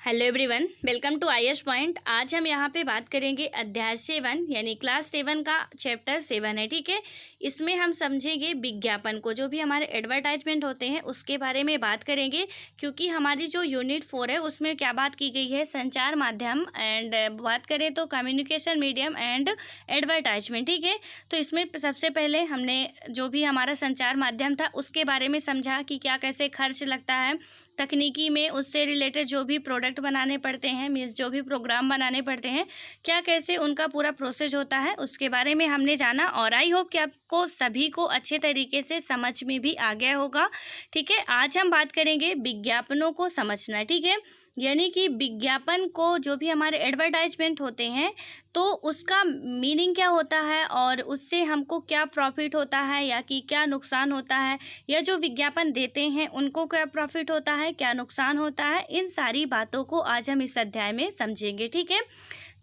Hello everyone, welcome to IS point. आज हम यहाँ पे बात करेंगे अध्याय 7 यानी क्लास 7 का चैप्टर 7 है। ठीक है, इसमें हम समझेंगे विज्ञापन को, जो भी हमारे एडवर्टाइजमेंट होते हैं उसके बारे में बात करेंगे। क्योंकि हमारी जो यूनिट 4 है उसमें क्या बात की गई है, संचार माध्यम एंड बात करें तो कम्युनिकेशन मीडियम एंड एडवर्टाइजमेंट। ठीक है, तो इसमें सबसे पहले हमने जो भी हमारा संचार माध्यम था उसके बारे में समझा कि क्या कैसे खर्च लगता है तकनीकी में, उससे रिलेटेड जो भी प्रोडक्ट बनाने पड़ते हैं, मीन्स जो भी प्रोग्राम बनाने पड़ते हैं, क्या कैसे उनका पूरा प्रोसेस होता है उसके बारे में हमने जाना। और आई होप कि आपको सभी को अच्छे तरीके से समझ में भी आ गया होगा। ठीक है, आज हम बात करेंगे विज्ञापनों को समझना। ठीक है, यानी कि विज्ञापन को, जो भी हमारे एडवर्टाइजमेंट होते हैं तो उसका मीनिंग क्या होता है और उससे हमको क्या प्रॉफिट होता है या कि क्या नुकसान होता है, या जो विज्ञापन देते हैं उनको क्या प्रॉफिट होता है, क्या नुकसान होता है, इन सारी बातों को आज हम इस अध्याय में समझेंगे। ठीक है,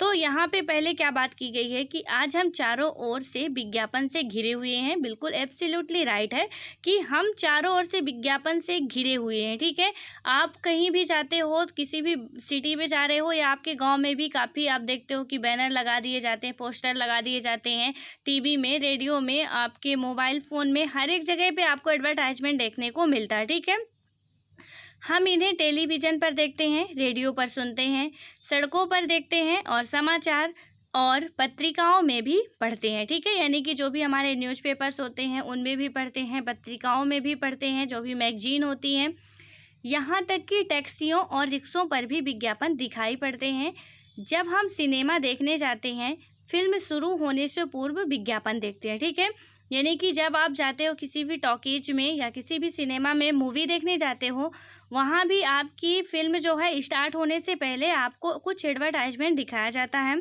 तो यहाँ पे पहले क्या बात की गई है कि आज हम चारों ओर से विज्ञापन से घिरे हुए हैं। बिल्कुल एब्सोल्युटली राइट है कि हम चारों ओर से विज्ञापन से घिरे हुए हैं। ठीक है, आप कहीं भी जाते हो, किसी भी सिटी में जा रहे हो या आपके गांव में भी काफ़ी आप देखते हो कि बैनर लगा दिए जाते हैं, पोस्टर लगा दिए जाते हैं, टीवी में, रेडियो में, आपके मोबाइल फ़ोन में, हर एक जगह पे आपको एडवर्टाइजमेंट देखने को मिलता है। ठीक है, हम इन्हें टेलीविज़न पर देखते हैं, रेडियो पर सुनते हैं, सड़कों पर देखते हैं और समाचार और पत्रिकाओं में भी पढ़ते हैं। ठीक है, यानी कि जो भी हमारे न्यूज़पेपर्स होते हैं उनमें भी पढ़ते हैं, पत्रिकाओं में भी पढ़ते हैं, जो भी मैगजीन होती हैं, यहाँ तक कि टैक्सियों और रिक्शों पर भी विज्ञापन दिखाई पड़ते हैं। जब हम सिनेमा देखने जाते हैं, फिल्म शुरू होने से पूर्व विज्ञापन देखते हैं। ठीक है, यानी कि जब आप जाते हो किसी भी टॉकीज में या किसी भी सिनेमा में मूवी देखने जाते हो, वहाँ भी आपकी फ़िल्म जो है स्टार्ट होने से पहले आपको कुछ एडवर्टाइजमेंट दिखाया जाता है।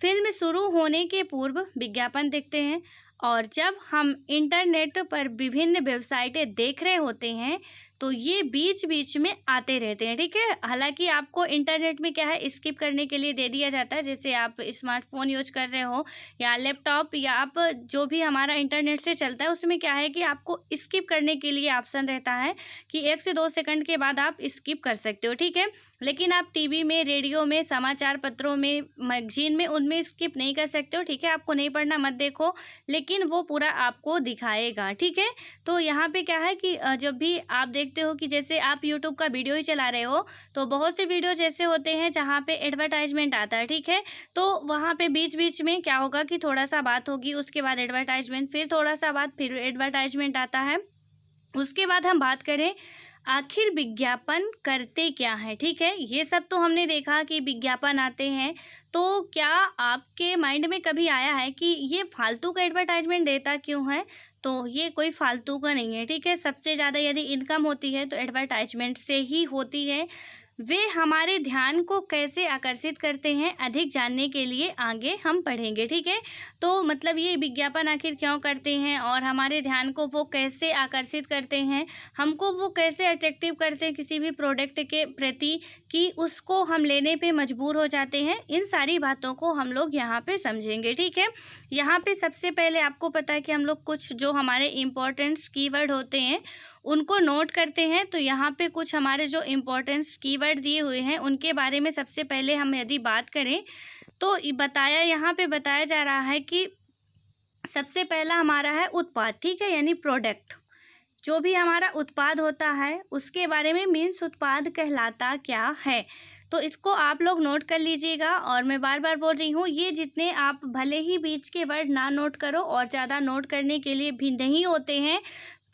फिल्म शुरू होने के पूर्व विज्ञापन देखते हैं। और जब हम इंटरनेट पर विभिन्न वेबसाइटें देख रहे होते हैं तो ये बीच बीच में आते रहते हैं। ठीक है, हालांकि आपको इंटरनेट में क्या है, स्किप करने के लिए दे दिया जाता है। जैसे आप स्मार्टफोन यूज कर रहे हो या लैपटॉप या आप जो भी हमारा इंटरनेट से चलता है उसमें क्या है कि आपको स्किप करने के लिए ऑप्शन रहता है कि 1 से 2 सेकंड के बाद आप स्किप कर सकते हो। ठीक है, लेकिन आप टीवी में, रेडियो में, समाचार पत्रों में, मैगजीन में, उनमें स्किप नहीं कर सकते हो। ठीक है, आपको नहीं पढ़ना मत देखो, लेकिन वो पूरा आपको दिखाएगा। ठीक है, तो यहाँ पे क्या है कि जब भी आप देखते हो कि जैसे आप यूट्यूब का वीडियो ही चला रहे हो तो बहुत से वीडियो जैसे होते हैं जहाँ पे एडवर्टाइजमेंट आता है। ठीक है, तो वहाँ पे बीच बीच में क्या होगा कि थोड़ा सा बात होगी, उसके बाद एडवर्टाइजमेंट, फिर थोड़ा सा बात, फिर एडवर्टाइजमेंट आता है। उसके बाद हम बात करें आखिर विज्ञापन करते क्या है। ठीक है, ये सब तो हमने देखा कि विज्ञापन आते हैं, तो क्या आपके माइंड में कभी आया है कि ये फालतू का एडवर्टाइजमेंट देता क्यों है? तो ये कोई फालतू का नहीं है। ठीक है, सबसे ज़्यादा यदि इनकम होती है तो एडवर्टाइजमेंट से ही होती है। वे हमारे ध्यान को कैसे आकर्षित करते हैं, अधिक जानने के लिए आगे हम पढ़ेंगे। ठीक है, तो मतलब ये विज्ञापन आखिर क्यों करते हैं और हमारे ध्यान को वो कैसे आकर्षित करते हैं, हमको वो कैसे अट्रैक्टिव करते हैं किसी भी प्रोडक्ट के प्रति कि उसको हम लेने पे मजबूर हो जाते हैं, इन सारी बातों को हम लोग यहाँ पे समझेंगे। ठीक है, यहाँ पे सबसे पहले आपको पता है कि हम लोग कुछ जो हमारे इम्पोर्टेंट्स कीवर्ड होते हैं उनको नोट करते हैं। तो यहाँ पे कुछ हमारे जो इम्पोर्टेंट्स कीवर्ड दिए हुए हैं उनके बारे में सबसे पहले हम यदि बात करें तो यहाँ पे बताया जा रहा है कि सबसे पहला हमारा है उत्पाद। ठीक है, यानी प्रोडक्ट, जो भी हमारा उत्पाद होता है उसके बारे में, मीन्स उत्पाद कहलाता क्या है। तो इसको आप लोग नोट कर लीजिएगा। और मैं बार बार बोल रही हूँ, ये जितने आप भले ही बीच के वर्ड ना नोट करो और ज़्यादा नोट करने के लिए भी नहीं होते हैं,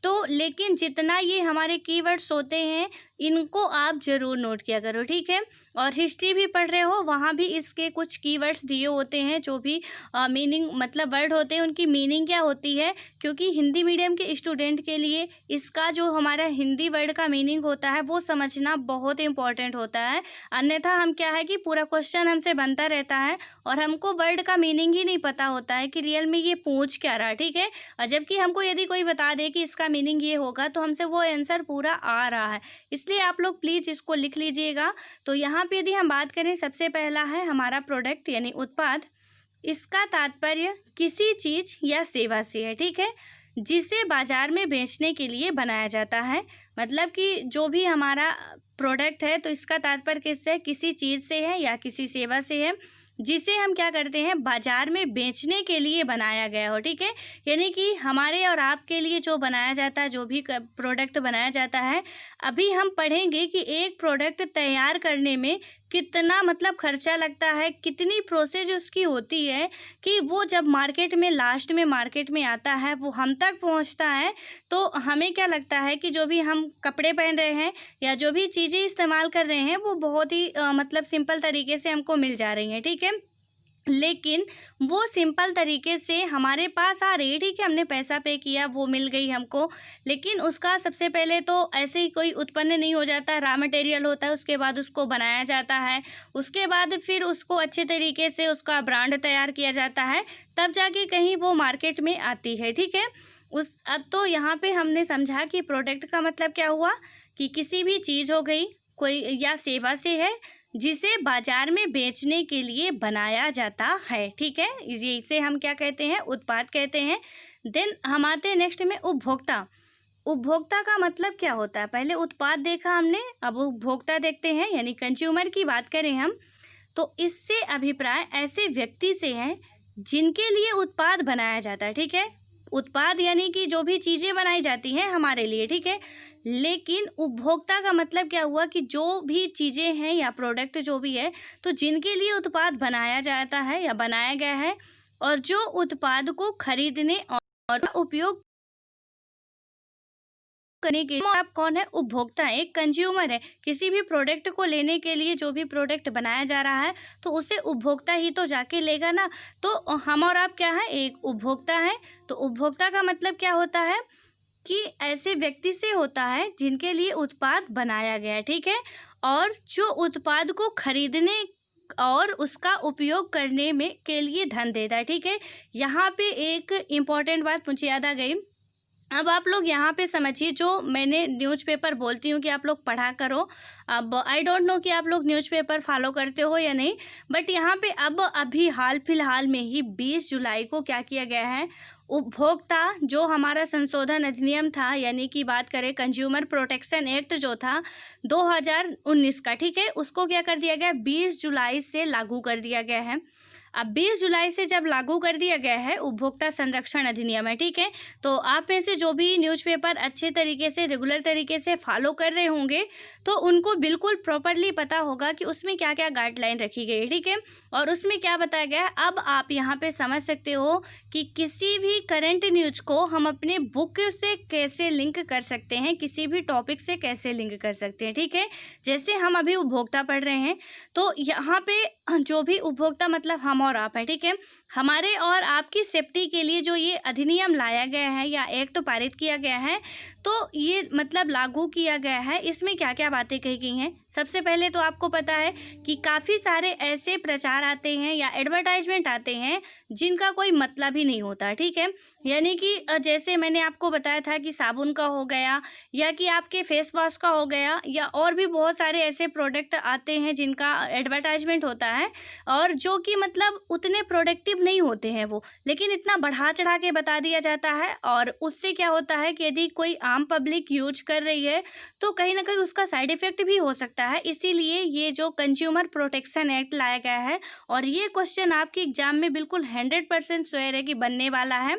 तो लेकिन जितना ये हमारे कीवर्ड्स होते हैं इनको आप ज़रूर नोट किया करो। ठीक है, और हिस्ट्री भी पढ़ रहे हो वहाँ भी इसके कुछ कीवर्ड्स दिए होते हैं, जो भी मीनिंग मतलब वर्ड होते हैं उनकी मीनिंग क्या होती है। क्योंकि हिंदी मीडियम के स्टूडेंट के लिए इसका जो हमारा हिंदी वर्ड का मीनिंग होता है वो समझना बहुत इंपॉर्टेंट होता है। अन्यथा हम क्या है कि पूरा क्वेश्चन हमसे बनता रहता है और हमको वर्ड का मीनिंग ही नहीं पता होता है कि रियल में ये पूछ क्या रहा। ठीक है, और जबकि हमको यदि कोई बता दे कि इसका मीनिंग ये होगा तो हमसे वो आंसर पूरा आ रहा है। इसलिए आप लोग प्लीज़ इसको लिख लीजिएगा। तो यहाँ पे यदि हम बात करें, सबसे पहला है हमारा प्रोडक्ट यानी उत्पाद। इसका तात्पर्य किसी चीज़ या सेवा से है। ठीक है, जिसे बाजार में बेचने के लिए बनाया जाता है। मतलब कि जो भी हमारा प्रोडक्ट है तो इसका तात्पर्य किससे है, किसी चीज़ से है या किसी सेवा से है जिसे हम क्या करते हैं, बाजार में बेचने के लिए बनाया गया हो। ठीक है, यानी कि हमारे और आपके लिए जो बनाया जाता है, जो भी प्रोडक्ट बनाया जाता है, अभी हम पढ़ेंगे कि एक प्रोडक्ट तैयार करने में कितना मतलब खर्चा लगता है, कितनी प्रोसेस उसकी होती है कि वो जब मार्केट में लास्ट में मार्केट में आता है, वो हम तक पहुंचता है। तो हमें क्या लगता है कि जो भी हम कपड़े पहन रहे हैं या जो भी चीज़ें इस्तेमाल कर रहे हैं वो बहुत ही मतलब सिंपल तरीके से हमको मिल जा रही हैं। ठीक है, लेकिन वो सिंपल तरीके से हमारे पास आ रही है। ठीक है, हमने पैसा पे किया, वो मिल गई हमको, लेकिन उसका सबसे पहले तो ऐसे ही कोई उत्पन्न नहीं हो जाता, रॉ मटेरियल होता है, उसके बाद उसको बनाया जाता है, उसके बाद फिर उसको अच्छे तरीके से उसका ब्रांड तैयार किया जाता है, तब जाके कहीं वो मार्केट में आती है। ठीक है, अब तो यहाँ पे हमने समझा कि प्रोडक्ट का मतलब क्या हुआ कि किसी भी चीज़ हो गई कोई या सेवा से है जिसे बाजार में बेचने के लिए बनाया जाता है। ठीक है, इसे हम क्या कहते हैं, उत्पाद कहते हैं। देन हम आते हैं नेक्स्ट में उपभोक्ता। उपभोक्ता का मतलब क्या होता है, पहले उत्पाद देखा हमने, अब उपभोक्ता देखते हैं, यानी कंज्यूमर की बात करें हम तो इससे अभिप्राय ऐसे व्यक्ति से है जिनके लिए उत्पाद बनाया जाता है। ठीक है, उत्पाद यानी कि जो भी चीज़ें बनाई जाती हैं हमारे लिए। ठीक है, लेकिन उपभोक्ता का मतलब क्या हुआ कि जो भी चीज़ें हैं या प्रोडक्ट जो भी है, तो जिनके लिए उत्पाद बनाया जाता है या बनाया गया है और जो उत्पाद को खरीदने और उपयोग करने के लिए आप कौन है, उपभोक्ता, एक कंज्यूमर है। किसी भी प्रोडक्ट को लेने के लिए जो भी प्रोडक्ट बनाया जा रहा है तो उसे उपभोक्ता ही तो जाके लेगा ना। तो हम और आप क्या है, एक उपभोक्ता है। तो उपभोक्ता का मतलब क्या होता है कि ऐसे व्यक्ति से होता है जिनके लिए उत्पाद बनाया गया है। ठीक है, और जो उत्पाद को खरीदने और उसका उपयोग करने में के लिए धन देता है। ठीक है, यहाँ पे एक इम्पॉर्टेंट बात मुझे याद आ गई। अब आप लोग यहाँ पे समझिए, जो मैंने न्यूज़पेपर बोलती हूँ कि आप लोग पढ़ा करो। अब आई डोंट नो कि आप लोग न्यूज़पेपर फॉलो करते हो या नहीं, बट यहाँ पे अब अभी हाल फिलहाल में ही 20 जुलाई को क्या किया गया है, उपभोक्ता जो हमारा संशोधन अधिनियम था, यानी कि बात करें कंज्यूमर प्रोटेक्शन एक्ट जो था 2019 का, ठीक है, उसको क्या कर दिया गया, 20 जुलाई से लागू कर दिया गया है। अब 20 जुलाई से जब लागू कर दिया गया है उपभोक्ता संरक्षण अधिनियम है। ठीक है, तो आप में से जो भी न्यूज़पेपर अच्छे तरीके से रेगुलर तरीके से फॉलो कर रहे होंगे तो उनको बिल्कुल प्रॉपरली पता होगा कि उसमें क्या क्या गाइडलाइन रखी गई है। ठीक है, और उसमें क्या बताया गया है, अब आप यहाँ पे समझ सकते हो कि किसी भी करंट न्यूज को हम अपने बुक से कैसे लिंक कर सकते हैं, किसी भी टॉपिक से कैसे लिंक कर सकते हैं। ठीक है, जैसे हम अभी उपभोक्ता पढ़ रहे हैं तो यहाँ पे जो भी उपभोक्ता मतलब हम और आप है। ठीक है, हमारे और आपकी सेफ्टी के लिए जो ये अधिनियम लाया गया है या एक्ट पारित किया गया है, तो ये मतलब लागू किया गया है, इसमें क्या क्या बातें कही गई हैं। सबसे पहले तो आपको पता है कि काफ़ी सारे ऐसे प्रचार आते हैं या एडवर्टाइजमेंट आते हैं जिनका कोई मतलब ही नहीं होता। ठीक है, यानी कि जैसे मैंने आपको बताया था कि साबुन का हो गया या कि आपके फेस वॉश का हो गया या और भी बहुत सारे ऐसे प्रोडक्ट आते हैं जिनका एडवर्टाइजमेंट होता है और जो कि मतलब उतने प्रोडक्टिव नहीं होते हैं वो, लेकिन इतना बढ़ा चढ़ा के बता दिया जाता है और उससे क्या होता है कि यदि कोई आम पब्लिक यूज कर रही है तो कहीं ना कहीं उसका साइड इफेक्ट भी हो सकता है। इसीलिए ये जो कंज्यूमर प्रोटेक्शन एक्ट लाया गया है और ये क्वेश्चन आपके एग्जाम में बिल्कुल 100% श्योर है कि बनने वाला है,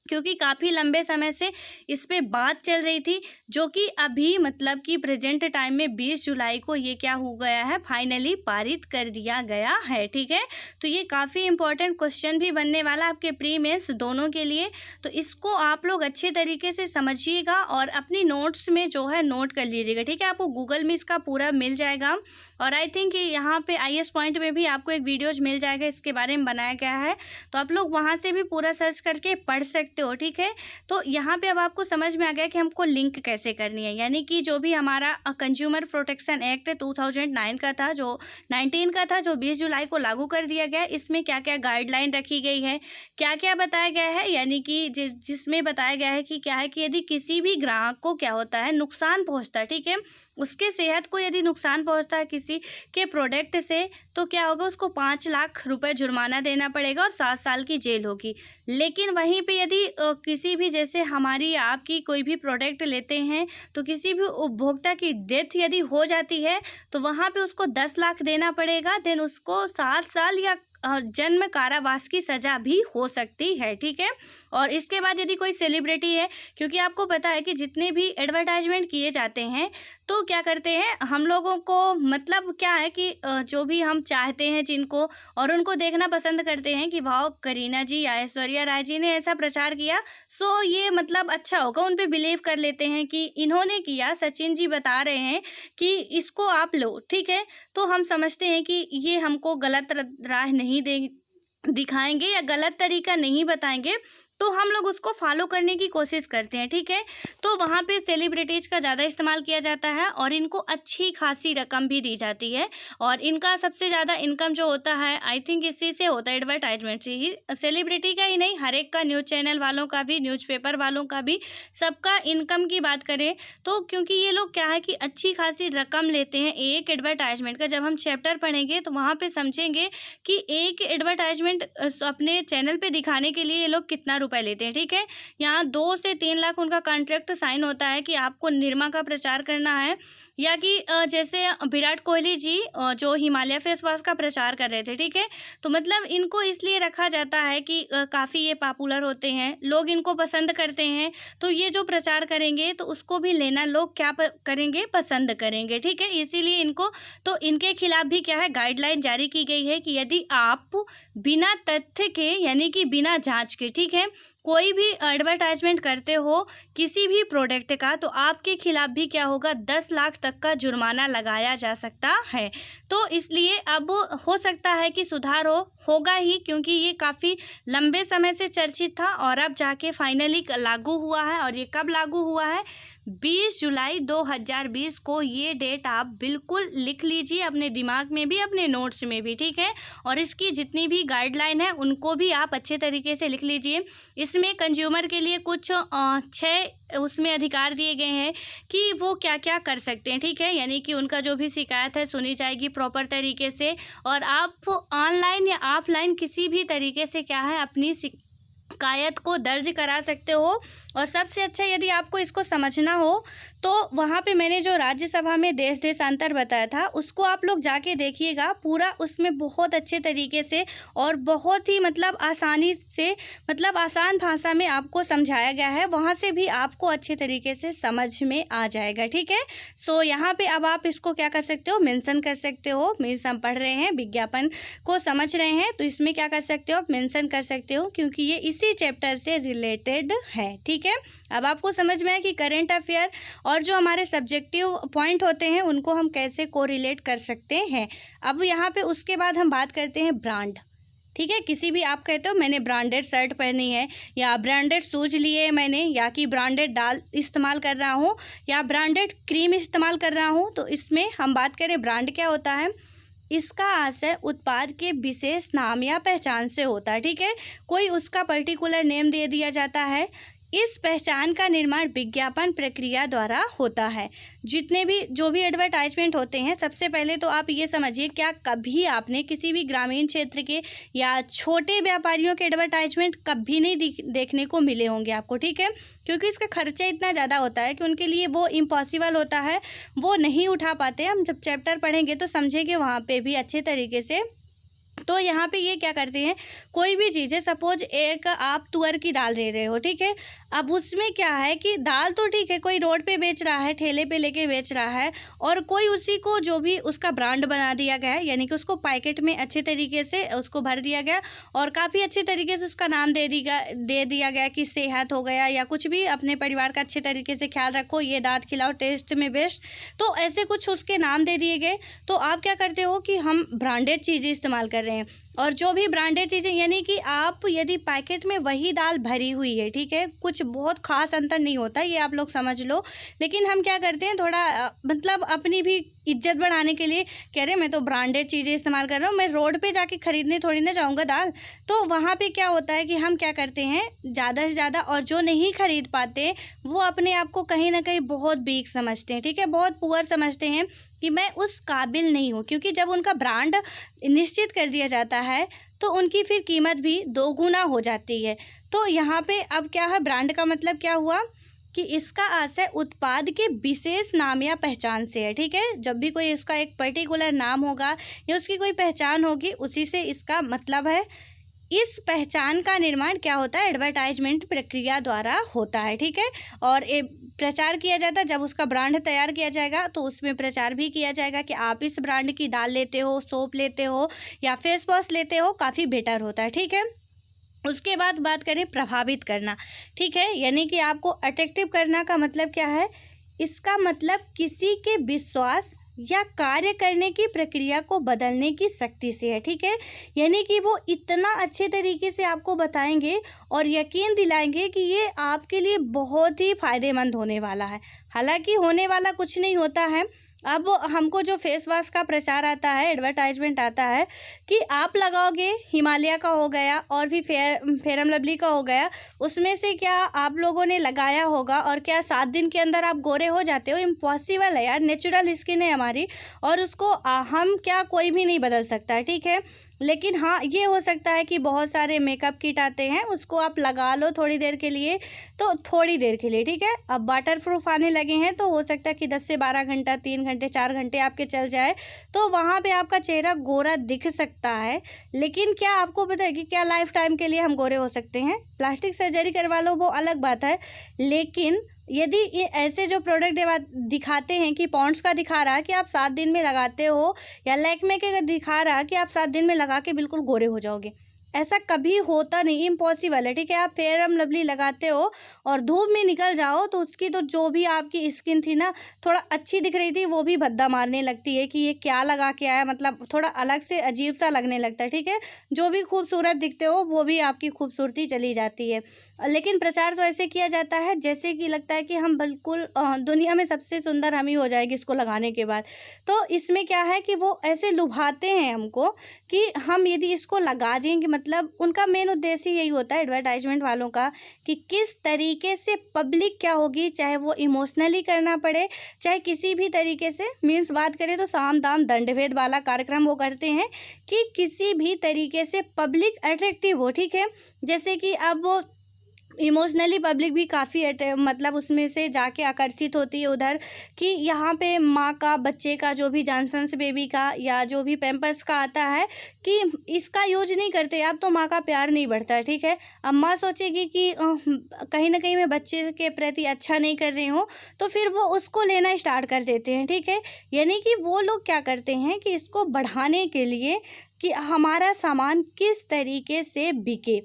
क्योंकि काफ़ी लंबे समय से इस पे बात चल रही थी, जो कि अभी मतलब कि प्रेजेंट टाइम में 20 जुलाई को ये क्या हो गया है, फाइनली पारित कर दिया गया है। ठीक है, तो ये काफ़ी इंपॉर्टेंट क्वेश्चन भी बनने वाला आपके प्री मेंस दोनों के लिए, तो इसको आप लोग अच्छे तरीके से समझिएगा और अपनी नोट्स में जो है नोट कर लीजिएगा। ठीक है, आपको गूगल में इसका पूरा मिल जाएगा और आई थिंक यहाँ पे IAS पॉइंट में भी आपको एक वीडियोज मिल जाएगा, इसके बारे में बनाया गया है, तो आप लोग वहाँ से भी पूरा सर्च करके पढ़ सकते हो। ठीक है, तो यहाँ पे अब आपको समझ में आ गया कि हमको लिंक कैसे करनी है, यानी कि जो भी हमारा कंज्यूमर प्रोटेक्शन एक्ट 2009 का था, जो 19 का था, जो 20 जुलाई को लागू कर दिया गया, इसमें क्या क्या गाइडलाइन रखी गई है, क्या क्या बताया गया है, यानी कि जिसमें बताया गया है कि क्या है कि यदि किसी भी ग्राहक को क्या होता है, नुकसान पहुँचता है, ठीक है, उसके सेहत को यदि नुकसान पहुंचता है किसी के प्रोडक्ट से, तो क्या होगा, उसको 5 लाख रुपए जुर्माना देना पड़ेगा और 7 साल की जेल होगी। लेकिन वहीं पे यदि किसी भी, जैसे हमारी आपकी कोई भी प्रोडक्ट लेते हैं तो किसी भी उपभोक्ता की डेथ यदि हो जाती है तो वहाँ पे उसको 10 लाख देना पड़ेगा। देन उसको 7 साल या जन्म कारावास की सज़ा भी हो सकती है, ठीक है। और इसके बाद यदि कोई सेलिब्रिटी है, क्योंकि आपको पता है कि जितने भी एडवर्टाइजमेंट किए जाते हैं तो क्या करते हैं हम लोगों को, मतलब क्या है कि जो भी हम चाहते हैं जिनको, और उनको देखना पसंद करते हैं कि वाह करीना जी या ऐश्वर्या राय जी ने ऐसा प्रचार किया, सो ये मतलब अच्छा होगा, उन पे बिलीव कर लेते हैं कि इन्होंने किया, सचिन जी बता रहे हैं कि इसको आप लो, ठीक है। तो हम समझते हैं कि ये हमको गलत राह नहीं दिखाएंगे या गलत तरीका नहीं बताएंगे, तो हम लोग उसको फॉलो करने की कोशिश करते हैं, ठीक है। तो वहाँ पे सेलिब्रिटीज़ का ज़्यादा इस्तेमाल किया जाता है और इनको अच्छी खासी रकम भी दी जाती है, और इनका सबसे ज़्यादा इनकम जो होता है आई थिंक इसी से होता है, एडवर्टाइजमेंट से ही। सेलिब्रिटी का ही नहीं, हर एक का, न्यूज़ चैनल वालों का भी, न्यूज़पेपर वालों का भी, सबका इनकम की बात करें तो, क्योंकि ये लोग क्या है कि अच्छी खासी रकम लेते हैं एक एडवर्टाइजमेंट का। जब हम चैप्टर पढ़ेंगे तो वहाँ पर समझेंगे कि एक एडवर्टाइजमेंट अपने चैनल पर दिखाने के लिए ये लोग कितना रुपए लेते हैं, ठीक है। यहाँ 2 से 3 लाख उनका कॉन्ट्रैक्ट साइन होता है कि आपको निरमा का प्रचार करना है, या कि जैसे विराट कोहली जी जो हिमालय फेस वॉश का प्रचार कर रहे थे, ठीक है। तो मतलब इनको इसलिए रखा जाता है कि काफ़ी ये पॉपुलर होते हैं, लोग इनको पसंद करते हैं, तो ये जो प्रचार करेंगे तो उसको भी लेना लोग क्या करेंगे, पसंद करेंगे, ठीक है। इसीलिए इनको, तो इनके खिलाफ भी क्या है, गाइडलाइन जारी की गई है कि यदि आप बिना तथ्य के, यानी कि बिना जांच के, ठीक है, कोई भी एडवर्टाइजमेंट करते हो किसी भी प्रोडक्ट का, तो आपके खिलाफ भी क्या होगा, 10 लाख तक का जुर्माना लगाया जा सकता है। तो इसलिए अब हो सकता है कि सुधार होगा ही, क्योंकि ये काफ़ी लंबे समय से चर्चित था और अब जाके फाइनली लागू हुआ है। और ये कब लागू हुआ है, 20 जुलाई 2020 को। ये डेट आप बिल्कुल लिख लीजिए अपने दिमाग में भी, अपने नोट्स में भी, ठीक है। और इसकी जितनी भी गाइडलाइन है उनको भी आप अच्छे तरीके से लिख लीजिए। इसमें कंज्यूमर के लिए कुछ 6 उसमें अधिकार दिए गए हैं कि वो क्या क्या कर सकते हैं, ठीक है। यानी कि उनका जो भी शिकायत है सुनी जाएगी प्रॉपर तरीके से, और आप ऑनलाइन या ऑफलाइन किसी भी तरीके से क्या है अपनी शिकायत को दर्ज करा सकते हो। और सबसे अच्छा, यदि आपको इसको समझना हो तो वहाँ पे मैंने जो राज्यसभा में देश देशांतर बताया था उसको आप लोग जाके देखिएगा पूरा, उसमें बहुत अच्छे तरीके से और बहुत ही मतलब आसानी से, मतलब आसान भाषा में आपको समझाया गया है। वहाँ से भी आपको अच्छे तरीके से समझ में आ जाएगा, ठीक है। सो यहाँ पे अब आप इसको क्या कर सकते हो, मेंशन कर सकते हो। मीन्स हम पढ़ रहे हैं, विज्ञापन को समझ रहे हैं, तो इसमें क्या कर सकते हो, आप मेंशन कर सकते हो, क्योंकि ये इसी चैप्टर से रिलेटेड है, ठीक है। अब आपको समझ में आया कि करंट अफेयर और जो हमारे सब्जेक्टिव पॉइंट होते हैं उनको हम कैसे कोरिलेट कर सकते हैं। अब यहाँ पे उसके बाद हम बात करते हैं ब्रांड, ठीक है। किसी भी, आप कहते हो मैंने ब्रांडेड शर्ट पहनी है, या ब्रांडेड शूज लिए मैंने, या कि ब्रांडेड दाल इस्तेमाल कर रहा हूँ, या ब्रांडेड क्रीम इस्तेमाल कर रहा हूँ। तो इसमें हम बात करें ब्रांड क्या होता है, इसका आशय उत्पाद के विशेष नाम या पहचान से होता है, ठीक है। कोई उसका पर्टिकुलर नेम दे दिया जाता है। इस पहचान का निर्माण विज्ञापन प्रक्रिया द्वारा होता है। जितने भी जो भी एडवर्टाइजमेंट होते हैं, सबसे पहले तो आप ये समझिए, क्या कभी आपने किसी भी ग्रामीण क्षेत्र के या छोटे व्यापारियों के एडवर्टाइजमेंट कभी नहीं देखने को मिले होंगे आपको, ठीक है। क्योंकि इसका खर्चा इतना ज़्यादा होता है कि उनके लिए वो इम्पॉसिबल होता है, वो नहीं उठा पाते। हम जब चैप्टर पढ़ेंगे तो समझेंगे वहाँ पे भी अच्छे तरीके से। तो यहाँ पे ये क्या करते हैं, कोई भी चीज़ है, सपोज एक आप तुअर की दाल ले रहे हो, ठीक है। अब उसमें क्या है कि दाल तो ठीक है, कोई रोड पे बेच रहा है, ठेले पे लेके बेच रहा है, और कोई उसी को जो भी उसका ब्रांड बना दिया गया है, यानी कि उसको पैकेट में अच्छे तरीके से उसको भर दिया गया और काफ़ी अच्छे तरीके से उसका नाम दे दिया गया कि सेहत हो गया, या कुछ भी, अपने परिवार का अच्छे तरीके से ख्याल रखो, ये दांत खिलाओ, टेस्ट में बेस्ट, तो ऐसे कुछ उसके नाम दे दिए गए। तो आप क्या करते हो कि हम ब्रांडेड चीज़ें इस्तेमाल कर रहे हैं। और जो भी ब्रांडेड चीज़ें, यानी कि आप यदि पैकेट में वही दाल भरी हुई है, ठीक है, कुछ बहुत खास अंतर नहीं होता, ये आप लोग समझ लो। लेकिन हम क्या करते हैं, थोड़ा मतलब अपनी भी इज्जत बढ़ाने के लिए कह रहे हैं मैं तो ब्रांडेड चीज़ें इस्तेमाल कर रहा हूँ, मैं रोड पे जाके खरीदने थोड़ी ना जाऊँगा दाल। तो वहाँ पे क्या होता है कि हम क्या करते हैं ज़्यादा से ज़्यादा, और जो नहीं खरीद पाते वो अपने आप को कहीं ना कहीं बहुत वीक समझते हैं, ठीक है, बहुत पुअर समझते हैं कि मैं उस काबिल नहीं हूँ। क्योंकि जब उनका ब्रांड निश्चित कर दिया जाता है तो उनकी फिर कीमत भी दोगुना हो जाती है। तो यहाँ पे अब क्या है, ब्रांड का मतलब क्या हुआ कि इसका आशय उत्पाद के विशेष नाम या पहचान से है, ठीक है। जब भी कोई इसका एक पर्टिकुलर नाम होगा या उसकी कोई पहचान होगी, उसी से इसका मतलब है। इस पहचान का निर्माण क्या होता है, एडवर्टाइजमेंट प्रक्रिया द्वारा होता है, ठीक है। और प्रचार किया जाता है, जब उसका ब्रांड तैयार किया जाएगा तो उसमें प्रचार भी किया जाएगा कि आप इस ब्रांड की दाल लेते हो, सोप लेते हो या फेस वॉश लेते हो, काफ़ी बेटर होता है, ठीक है। उसके बाद बात करें प्रभावित करना, ठीक है, यानी कि आपको अट्रैक्टिव करना का मतलब क्या है, इसका मतलब किसी के विश्वास या कार्य करने की प्रक्रिया को बदलने की शक्ति से है, ठीक है। यानी कि वो इतना अच्छे तरीके से आपको बताएंगे और यकीन दिलाएंगे कि ये आपके लिए बहुत ही फायदेमंद होने वाला है। हालांकि होने वाला कुछ नहीं होता है। अब हमको जो फेस वॉश का प्रचार आता है, एडवर्टाइजमेंट आता है कि आप लगाओगे, हिमालय का हो गया और भी फेयरम लवली का हो गया, उसमें से क्या आप लोगों ने लगाया होगा और क्या 7 दिन के अंदर आप गोरे हो जाते हो? इम्पॉसिबल है यार, नेचुरल स्किन है हमारी और उसको हम क्या कोई भी नहीं बदल सकता है, ठीक है। लेकिन हाँ, ये हो सकता है कि बहुत सारे मेकअप किट आते हैं, उसको आप लगा लो थोड़ी देर के लिए, तो थोड़ी देर के लिए, ठीक है। अब वाटर प्रूफ आने लगे हैं तो हो सकता है कि 10 से 12 घंटा, 3 घंटे, 4 घंटे आपके चल जाए, तो वहाँ पे आपका चेहरा गोरा दिख सकता है। लेकिन क्या आपको पता है कि क्या लाइफ टाइम के लिए हम गोरे हो सकते हैं? प्लास्टिक सर्जरी करवा लो, वो अलग बात है। लेकिन यदि ये ऐसे जो प्रोडक्ट दिखाते हैं कि पॉन्ड्स का दिखा रहा है कि आप 7 दिन में लगाते हो, या लैक्मे के दिखा रहा है कि आप 7 दिन में लगा के बिल्कुल गोरे हो जाओगे, ऐसा कभी होता नहीं, इम्पॉसिबल है, ठीक है। आप फेयरम लवली लगाते हो और धूप में निकल जाओ तो उसकी तो जो भी आपकी स्किन थी ना, थोड़ा अच्छी दिख रही थी, वो भी भद्दा मारने लगती है कि ये क्या लगा के आया, मतलब थोड़ा अलग से अजीब सा लगने लगता है, ठीक है। जो भी खूबसूरत दिखते हो वो भी आपकी खूबसूरती चली जाती है। लेकिन प्रचार तो ऐसे किया जाता है जैसे कि लगता है कि हम बिल्कुल दुनिया में सबसे सुंदर हम ही हो जाएगी इसको लगाने के बाद। तो इसमें क्या है कि वो ऐसे लुभाते हैं हमको कि हम यदि इसको लगा देंगे, मतलब उनका मेन उद्देश्य यही होता है एडवर्टाइजमेंट वालों का कि किस तरीके से पब्लिक क्या होगी, चाहे वो इमोशनली करना पड़े, चाहे किसी भी तरीके से, मीन्स बात करें तो साम दाम दंडभेद वाला कार्यक्रम वो करते हैं कि किसी भी तरीके से पब्लिक अट्रैक्टिव हो, ठीक है। जैसे कि अब वो इमोशनली पब्लिक भी काफ़ी मतलब उसमें से जाके आकर्षित होती है उधर, कि यहाँ पे माँ का, बच्चे का, जो भी जॉनसन्स बेबी का या जो भी पैम्पर्स का आता है कि इसका यूज नहीं करते आप तो माँ का प्यार नहीं बढ़ता है, ठीक है। अब माँ सोचेगी कि कहीं ना कहीं मैं बच्चे के प्रति अच्छा नहीं कर रही हूँ, तो फिर वो उसको लेना स्टार्ट कर देते हैं, ठीक है। यानी कि वो लोग क्या करते हैं कि इसको बढ़ाने के लिए कि हमारा सामान किस तरीके से बिके,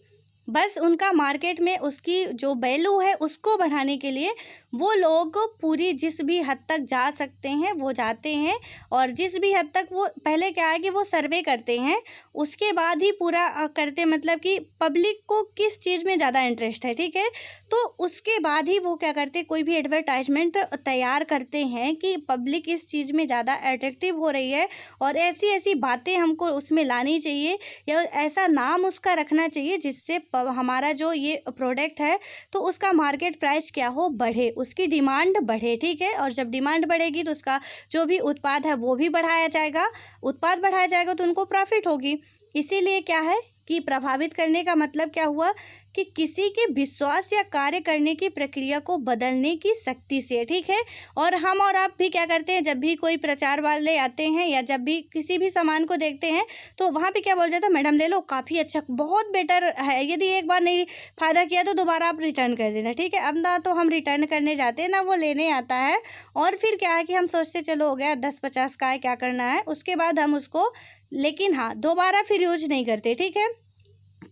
बस उनका मार्केट में उसकी जो वैल्यू है उसको बढ़ाने के लिए वो लोग पूरी जिस भी हद तक जा सकते हैं वो जाते हैं। और जिस भी हद तक वो पहले क्या है कि वो सर्वे करते हैं, उसके बाद ही पूरा करते, मतलब कि पब्लिक को किस चीज़ में ज़्यादा इंटरेस्ट है, ठीक है। तो उसके बाद ही वो क्या करते, कोई भी एडवर्टाइजमेंट तैयार करते हैं कि पब्लिक इस चीज़ में ज़्यादा अट्रैक्टिव हो रही है और ऐसी ऐसी बातें हमको उसमें लानी चाहिए या ऐसा नाम उसका रखना चाहिए जिससे हमारा जो ये प्रोडक्ट है तो उसका मार्केट प्राइस क्या हो, बढ़े, उसकी डिमांड बढ़े, ठीक है। और जब डिमांड बढ़ेगी तो उसका जो भी उत्पाद है वो भी बढ़ाया जाएगा, उत्पाद बढ़ाया जाएगा तो उनको प्रॉफिट होगी। इसीलिए क्या है कि प्रभावित करने का मतलब क्या हुआ कि किसी के विश्वास या कार्य करने की प्रक्रिया को बदलने की शक्ति से, ठीक है। और हम और आप भी क्या करते हैं, जब भी कोई प्रचार वाले आते हैं या जब भी किसी भी सामान को देखते हैं तो वहाँ पे क्या बोल जाता है, मैडम ले लो, काफ़ी अच्छा, बहुत बेटर है, यदि एक बार नहीं फ़ायदा किया तो दोबारा आप रिटर्न कर देना, ठीक है। अब ना तो हम रिटर्न करने जाते हैं ना वो लेने आता है, और फिर क्या है कि हम सोचते चलो हो गया 10-50 का है, क्या करना है, उसके बाद हम उसको, लेकिन हाँ दोबारा फिर यूज नहीं करते, ठीक है।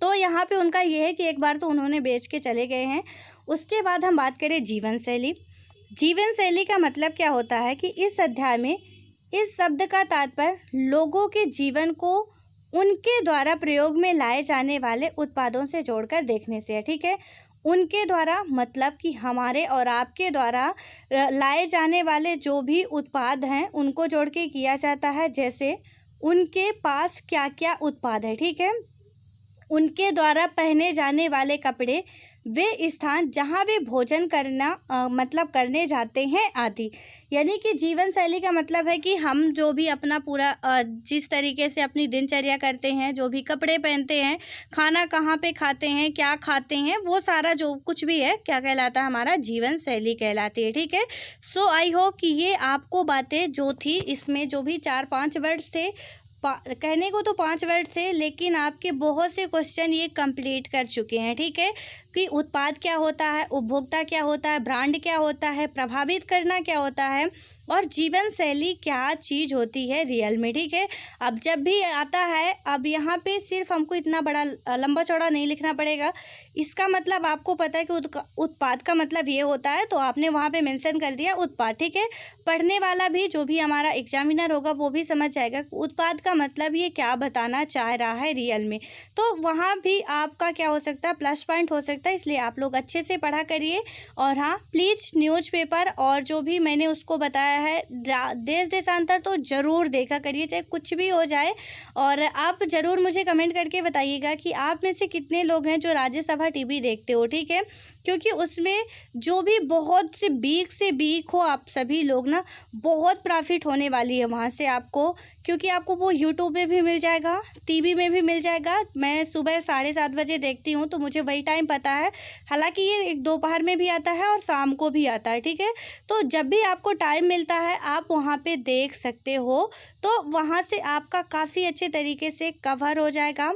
तो यहाँ पे उनका ये है कि एक बार तो उन्होंने बेच के चले गए हैं। उसके बाद हम बात करें जीवन शैली। जीवन शैली का मतलब क्या होता है कि इस अध्याय में इस शब्द का तात्पर्य लोगों के जीवन को उनके द्वारा प्रयोग में लाए जाने वाले उत्पादों से जोड़कर देखने से है, ठीक है। उनके द्वारा मतलब कि हमारे और आपके द्वारा लाए जाने वाले जो भी उत्पाद हैं उनको जोड़ के किया जाता है। जैसे उनके पास क्या क्या उत्पाद है, ठीक है। उनके द्वारा पहने जाने वाले कपड़े, वे स्थान जहाँ वे भोजन करना मतलब करने जाते हैं आदि। यानी कि जीवन शैली का मतलब है कि हम जो भी अपना पूरा जिस तरीके से अपनी दिनचर्या करते हैं, जो भी कपड़े पहनते हैं, खाना कहाँ पे खाते हैं, क्या खाते हैं, वो सारा जो कुछ भी है क्या कहलाता है, हमारा जीवन शैली कहलाती है, ठीक है। सो आई होप कि ये आपको बातें जो थी इसमें जो भी 4-5 वर्ड्स थे, कहने को तो 5 वर्ड थे लेकिन आपके बहुत से क्वेश्चन ये कंप्लीट कर चुके हैं, ठीक है। कि उत्पाद क्या होता है, उपभोक्ता क्या होता है, ब्रांड क्या होता है, प्रभावित करना क्या होता है और जीवन शैली क्या चीज़ होती है रियल में, ठीक है। अब जब भी आता है, अब यहाँ पे सिर्फ हमको इतना बड़ा लंबा चौड़ा नहीं लिखना पड़ेगा। इसका मतलब आपको पता है कि उत्पाद का मतलब ये होता है, तो आपने वहाँ पे मेंशन कर दिया उत्पाद, ठीक है। पढ़ने वाला भी जो भी हमारा एग्जामिनर होगा वो भी समझ जाएगा कि उत्पाद का मतलब ये क्या बताना चाह रहा है रियल में। तो वहाँ भी आपका क्या हो सकता है, प्लस पॉइंट हो सकता है। इसलिए आप लोग अच्छे से पढ़ा करिए। और हाँ, प्लीज़ न्यूज़पेपर और जो भी मैंने उसको बताया है देश देशांतर तो ज़रूर देखा करिए, चाहे कुछ भी हो जाए। और आप ज़रूर मुझे कमेंट करके बताइएगा कि आप में से कितने लोग हैं जो राज्यसभा टीवी देखते हो, ठीक है। क्योंकि उसमें जो भी बहुत से वीक हो आप सभी लोग ना, बहुत प्रॉफिट होने वाली है वहाँ से आपको। क्योंकि आपको वो यूट्यूब पे भी मिल जाएगा, टीवी में भी मिल जाएगा। मैं सुबह 7:30 बजे देखती हूँ तो मुझे वही टाइम पता है। हालांकि ये दोपहर में भी आता है और शाम को भी आता है, ठीक है। तो जब भी आपको टाइम मिलता है आप वहाँ पे देख सकते हो। तो वहाँ से आपका काफ़ी अच्छे तरीके से कवर हो जाएगा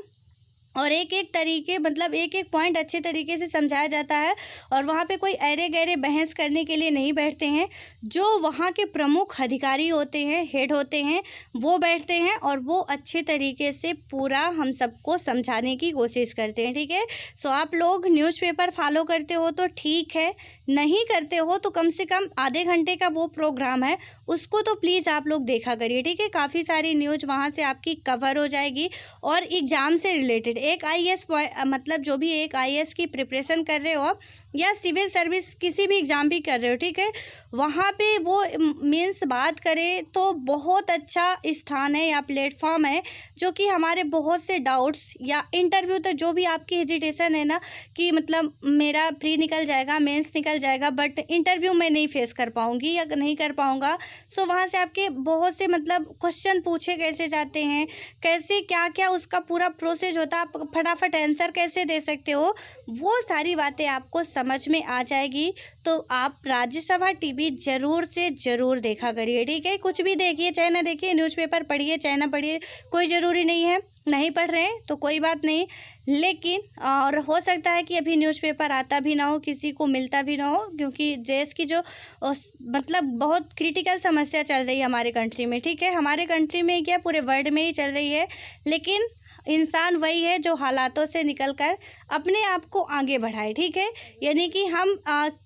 और एक एक तरीके मतलब एक एक पॉइंट अच्छे तरीके से समझाया जाता है। और वहाँ पे कोई अरे गहरे बहस करने के लिए नहीं बैठते हैं। जो वहाँ के प्रमुख अधिकारी होते हैं, हेड होते हैं, वो बैठते हैं और वो अच्छे तरीके से पूरा हम सबको समझाने की कोशिश करते हैं, ठीक है। सो आप लोग न्यूज़पेपर फॉलो करते हो तो ठीक है, नहीं करते हो तो कम से कम आधे घंटे का वो प्रोग्राम है उसको तो प्लीज़ आप लोग देखा करिए, ठीक है। काफ़ी सारी न्यूज़ वहाँ से आपकी कवर हो जाएगी। और एग्ज़ाम से रिलेटेड एक आईएएस मतलब जो भी एक आईएएस की प्रिपरेशन कर रहे हो आप या सिविल सर्विस किसी भी एग्ज़ाम भी कर रहे हो, ठीक है, वहाँ पे वो मीन्स बात करें तो बहुत अच्छा स्थान है या प्लेटफॉर्म है जो कि हमारे बहुत से डाउट्स या इंटरव्यू तक जो भी आपकी हेजिटेशन है ना कि मतलब मेरा प्री निकल जाएगा, मेंस निकल जाएगा, बट इंटरव्यू में नहीं फेस कर पाऊँगी या नहीं कर पाऊँगा। सो वहाँ से आपके बहुत से मतलब क्वेश्चन पूछे कैसे जाते हैं, कैसे क्या क्या उसका पूरा प्रोसेस होता है, आप फटाफट आंसर कैसे दे सकते हो, वो सारी बातें आपको समझ में आ जाएगी। तो आप राज्यसभा टीवी ज़रूर से ज़रूर देखा करिए, ठीक है। कुछ भी देखिए चाहे ना देखिए, न्यूज़पेपर पढ़िए चाहे ना पढ़िए, कोई ज़रूरी नहीं है। नहीं पढ़ रहे हैं तो कोई बात नहीं, लेकिन और हो सकता है कि अभी न्यूज़पेपर आता भी ना हो, किसी को मिलता भी ना हो, क्योंकि देश की जो मतलब बहुत क्रिटिकल समस्या चल रही है हमारे कंट्री में, ठीक है। हमारे कंट्री में क्या पूरे वर्ल्ड में ही चल रही है, लेकिन इंसान वही है जो हालातों से निकलकर अपने आप को आगे बढ़ाए, ठीक है। यानी कि हम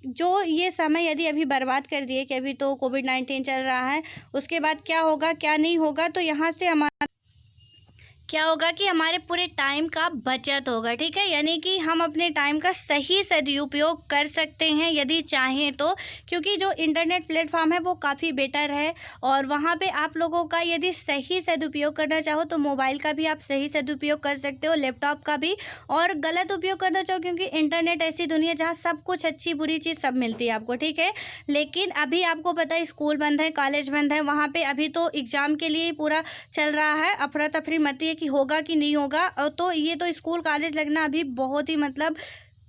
जो ये समय यदि अभी बर्बाद कर दिए कि अभी तो कोविड-19 चल रहा है, उसके बाद क्या होगा क्या नहीं होगा, तो यहाँ से हमारा क्या होगा कि हमारे पूरे टाइम का बचत होगा, ठीक है। यानी कि हम अपने टाइम का सही सदुपयोग कर सकते हैं यदि चाहें तो, क्योंकि जो इंटरनेट प्लेटफॉर्म है वो काफ़ी बेटर है। और वहाँ पे आप लोगों का यदि सही सदुपयोग करना चाहो तो मोबाइल का भी आप सही सदुपयोग कर सकते हो, लैपटॉप का भी। और गलत उपयोग करना चाहो क्योंकि इंटरनेट ऐसी दुनिया जहाँ सब कुछ अच्छी बुरी चीज़ सब मिलती है आपको, ठीक है। लेकिन अभी आपको पता है स्कूल बंद है, कॉलेज बंद है, वहाँ पर अभी तो एग्ज़ाम के लिए पूरा चल रहा है, अफरा तफरी मची है कि होगा कि नहीं होगा। तो ये तो स्कूल कॉलेज लगना अभी बहुत ही मतलब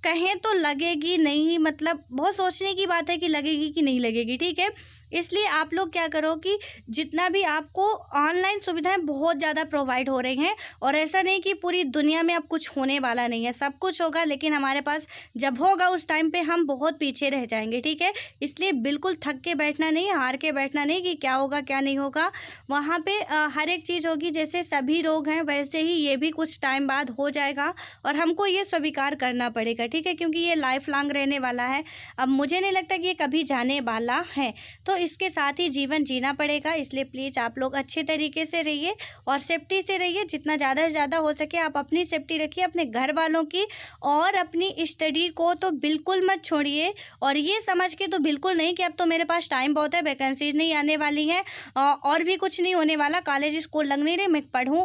कहें तो लगेगी नहीं, मतलब बहुत सोचने की बात है कि लगेगी कि नहीं लगेगी, ठीक है। इसलिए आप लोग क्या करो कि जितना भी आपको ऑनलाइन सुविधाएं बहुत ज़्यादा प्रोवाइड हो रही हैं, और ऐसा नहीं कि पूरी दुनिया में अब कुछ होने वाला नहीं है, सब कुछ होगा, लेकिन हमारे पास जब होगा उस टाइम पे हम बहुत पीछे रह जाएंगे, ठीक है। इसलिए बिल्कुल थक के बैठना नहीं, हार के बैठना नहीं कि क्या होगा क्या नहीं होगा। वहाँ पे हर एक चीज़ होगी, जैसे सभी रोग हैं वैसे ही ये भी कुछ टाइम बाद हो जाएगा और हमको ये स्वीकार करना पड़ेगा, ठीक है, क्योंकि ये लाइफ लॉन्ग रहने वाला है। अब मुझे नहीं लगता कि ये कभी जाने वाला है। तो इसके साथ ही जीवन जीना पड़ेगा, इसलिए प्लीज़ आप लोग अच्छे तरीके से रहिए और सेफ्टी से रहिए। जितना ज़्यादा से ज़्यादा हो सके आप अपनी सेफ्टी रखिए, अपने घर वालों की, और अपनी स्टडी को तो बिल्कुल मत छोड़िए। और ये समझ के तो बिल्कुल नहीं कि अब तो मेरे पास टाइम बहुत है, वैकेंसीज नहीं आने वाली हैं और भी कुछ नहीं होने वाला, कॉलेज स्कूल लग नहीं रहे, मैं पढ़ूँ,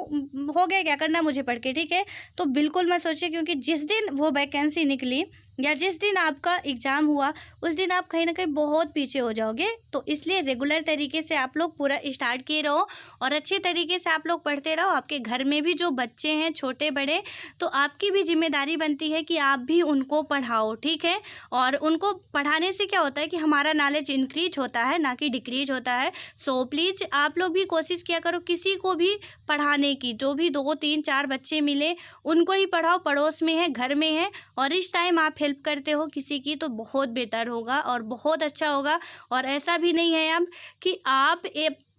हो गया क्या करना मुझे पढ़ के, ठीक है। तो बिल्कुल मत सोचिए, क्योंकि जिस दिन वो वैकेंसी निकली या जिस दिन आपका एग्ज़ाम हुआ उस दिन आप कहीं ना कहीं बहुत पीछे हो जाओगे। तो इसलिए रेगुलर तरीके से आप लोग पूरा स्टार्ट किए रहो और अच्छे तरीके से आप लोग पढ़ते रहो। आपके घर में भी जो बच्चे हैं छोटे बड़े, तो आपकी भी जिम्मेदारी बनती है कि आप भी उनको पढ़ाओ, ठीक है। और उनको पढ़ाने से क्या होता है कि हमारा नॉलेज इंक्रीज होता है, ना कि डिक्रीज होता है। सो प्लीज़ आप लोग भी कोशिश किया करो किसी को भी पढ़ाने की, जो भी 2 3 4 बच्चे मिले उनको ही पढ़ाओ, पड़ोस में है, घर में है, और इस टाइम आप हेल्प करते हो किसी की तो बहुत बेहतर होगा और बहुत अच्छा होगा। और ऐसा भी नहीं है अब कि आप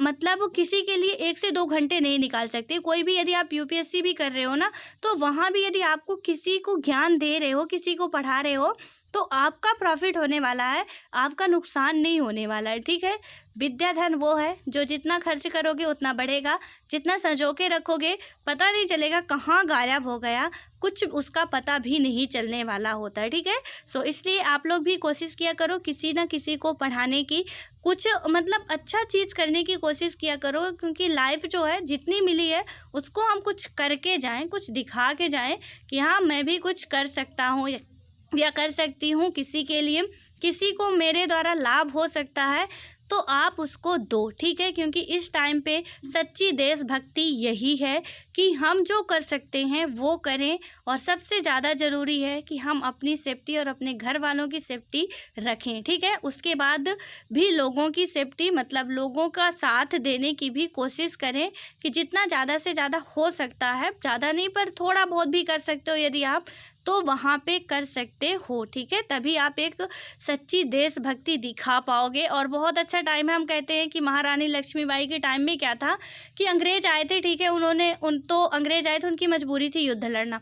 मतलब किसी के लिए 1 से 2 घंटे नहीं निकाल सकते। कोई भी यदि आप यूपीएससी भी कर रहे हो ना, तो वहाँ भी यदि आपको किसी को ज्ञान दे रहे हो, किसी को पढ़ा रहे हो, तो आपका प्रॉफिट होने वाला है, आपका नुकसान नहीं होने वाला है, ठीक है। विद्या धन वो है जो जितना खर्च करोगे उतना बढ़ेगा, जितना संजो के रखोगे पता नहीं चलेगा कहाँ गायब हो गया, कुछ उसका पता भी नहीं चलने वाला होता है, ठीक है। सो इसलिए आप लोग भी कोशिश किया करो किसी ना किसी को पढ़ाने की, कुछ मतलब अच्छा चीज़ करने की कोशिश किया करो, क्योंकि लाइफ जो है जितनी मिली है उसको हम कुछ करके जाएं, कुछ दिखा के जाएं कि हाँ मैं भी कुछ कर सकता हूँ या कर सकती हूँ किसी के लिए, किसी को मेरे द्वारा लाभ हो सकता है, तो आप उसको दो, ठीक है। क्योंकि इस टाइम पे सच्ची देशभक्ति यही है कि हम जो कर सकते हैं वो करें, और सबसे ज़्यादा ज़रूरी है कि हम अपनी सेफ्टी और अपने घर वालों की सेफ्टी रखें, ठीक है। उसके बाद भी लोगों की सेफ्टी, मतलब लोगों का साथ देने की भी कोशिश करें कि जितना ज़्यादा से ज़्यादा हो सकता है, ज़्यादा नहीं पर थोड़ा बहुत भी कर सकते हो यदि आप, तो वहाँ पे कर सकते हो, ठीक है। तभी आप एक सच्ची देशभक्ति दिखा पाओगे। और बहुत अच्छा टाइम है, हम कहते हैं कि महारानी लक्ष्मीबाई के टाइम में क्या था कि अंग्रेज आए थे, ठीक है, अंग्रेज आए थे, उनकी मजबूरी थी युद्ध लड़ना,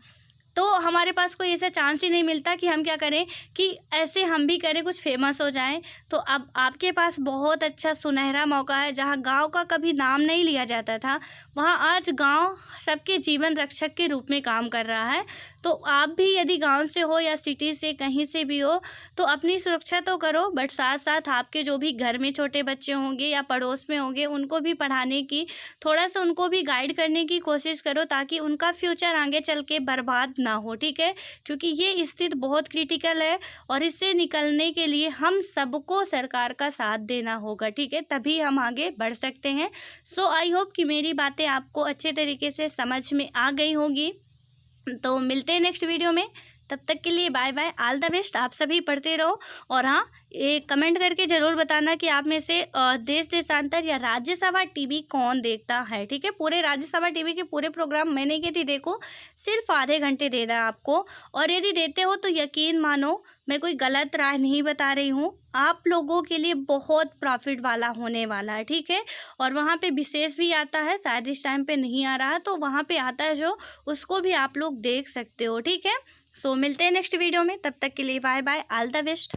तो हमारे पास कोई ऐसा चांस ही नहीं मिलता कि हम क्या करें कि ऐसे हम भी करें, कुछ फेमस हो जाएं। तो अब आपके पास बहुत अच्छा सुनहरा मौका है, जहां गांव का कभी नाम नहीं लिया जाता था, वहां आज गांव सबके जीवन रक्षक के रूप में काम कर रहा है। तो आप भी यदि गांव से हो या सिटी से कहीं से भी हो, तो अपनी सुरक्षा तो करो, बट साथ साथ आपके जो भी घर में छोटे बच्चे होंगे या पड़ोस में होंगे उनको भी पढ़ाने की, थोड़ा सा उनको भी गाइड करने की कोशिश करो, ताकि उनका फ्यूचर आगे चल के बर्बाद ना हो, ठीक है। क्योंकि ये स्थिति बहुत क्रिटिकल है और इससे निकलने के लिए हम सबको सरकार का साथ देना होगा, ठीक है, तभी हम आगे बढ़ सकते हैं। सो आई होप कि मेरी बातें आपको अच्छे तरीके से समझ में आ गई होंगी। तो मिलते हैं नेक्स्ट वीडियो में, तब तक के लिए bye bye, all the best. आप सभी पढ़ते रहो, और हाँ, ये कमेंट करके ज़रूर बताना कि आप में से देश देशांतर या राज्यसभा टीवी कौन देखता है, ठीक है। पूरे राज्यसभा टीवी के पूरे प्रोग्राम मैंने की थी, देखो सिर्फ आधे घंटे दे रहा है आपको, और यदि देते हो तो यकीन मानो मैं कोई गलत राय नहीं बता रही हूँ, आप लोगों के लिए बहुत प्रॉफिट वाला होने वाला है, ठीक है। और वहाँ पे विशेष भी आता है, शायद इस टाइम पे नहीं आ रहा, तो वहाँ पे आता है जो, उसको भी आप लोग देख सकते हो, ठीक है। सो मिलते हैं नेक्स्ट वीडियो में, तब तक के लिए bye bye, all the best.